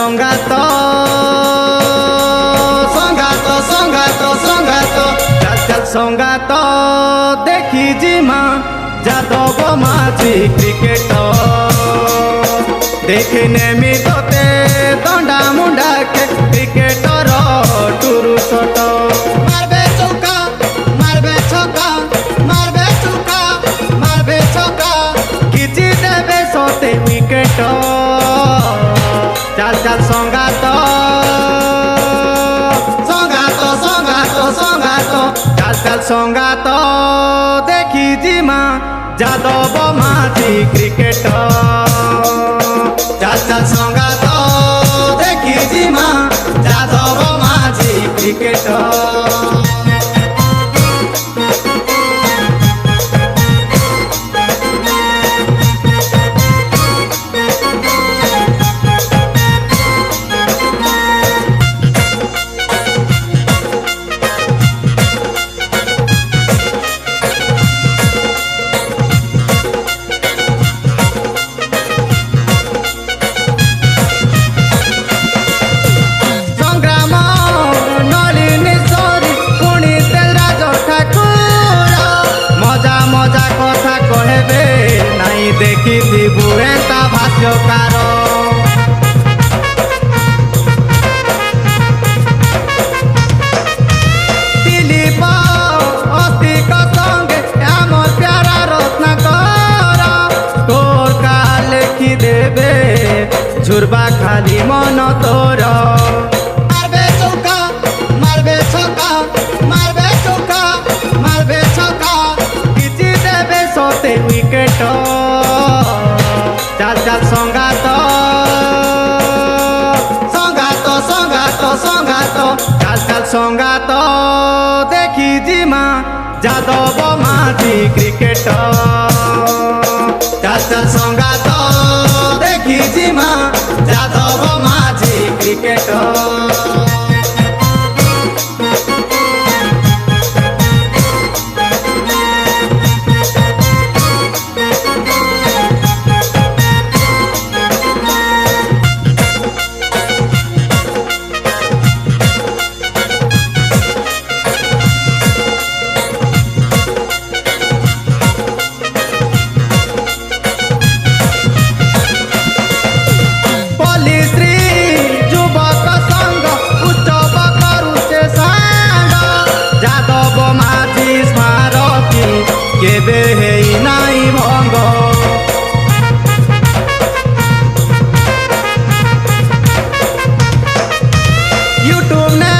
संगात संगात संगात संगात चाल चाल संगात देखी जिमा जादव माझी क्रिकेट देखी नेमी तोते दंडा मुंडा के क्रिकेटर टुरु शॉट मारबे चौका मारबे छक्का मारबे चौका मारबे छक्का किछि देबे सोते विकेट चाल चाल संगात संगात संगात संगात चाल चाल संगात देखी जिमा जादव माझी क्रिकेट चाल चाल संगात देखी जिमा जादव माझी क्रिकेट देखी बुएता भाष्यकार दिलीप अस्तिक संगे आम प्यारा रत्नाकर तोर का लेखी देवे झुरबा खाली मन तोर मारबे चौका मारबे छक्का मारबे चौका मारबे छक्का किछि देवे सोते विकेट चाल चाल संगात संगात संगात संगात चाल चाल संगात देखी जिमा जादव माझी क्रिकेट चाल चाल संगात देखी जिमा जादव माझी क्रिकेट केबे हेई नाई भंग यूट्यूब ने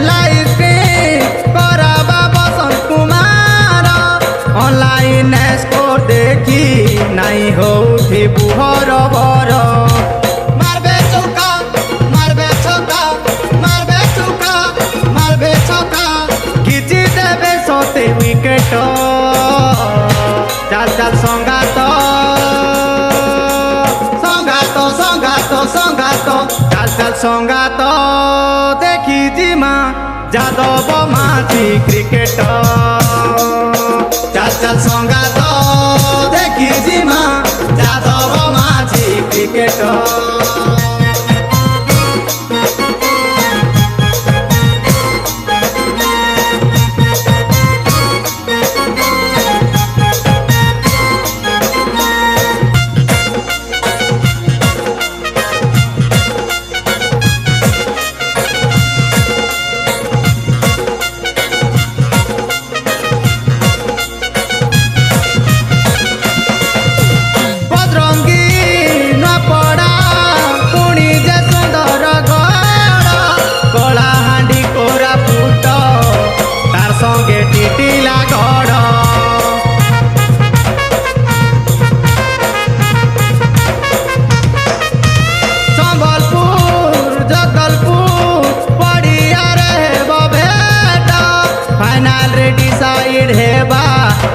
लाइव स्ट्रीम कराबा बसंत कुमार ऑनलाइन स्कोर देखी नाई होउथि बुहर बर मारबे चौका मारबे छक्का मारबे चौका मारबे छक्का किछि देबे सोते विकेट चाल चाल संगात संगात संगात संगात चाल चाल संगात देखी जिमा जादव माझी क्रिकेट चाल चाल संगात देखी जिमा जादव माझी क्रिकेट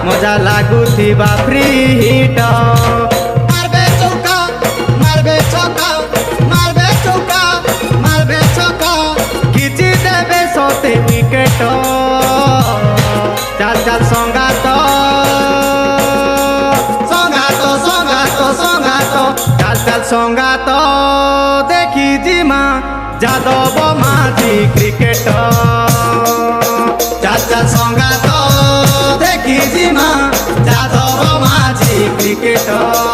मजा लागुथिबा फ्री हिट मारबे चौका मारबे छक्का मारबे चौका मारबे छक्का किछि देबे सोते विकेट चाल चाल संगात संगात संगात संगात चाल चाल संगात देखी देखी जिमा যাদব মাঝি ক্রিকেটর চাচা সঙ্গাত দেখি জিমা যাদব মাঝি ক্রিকেটর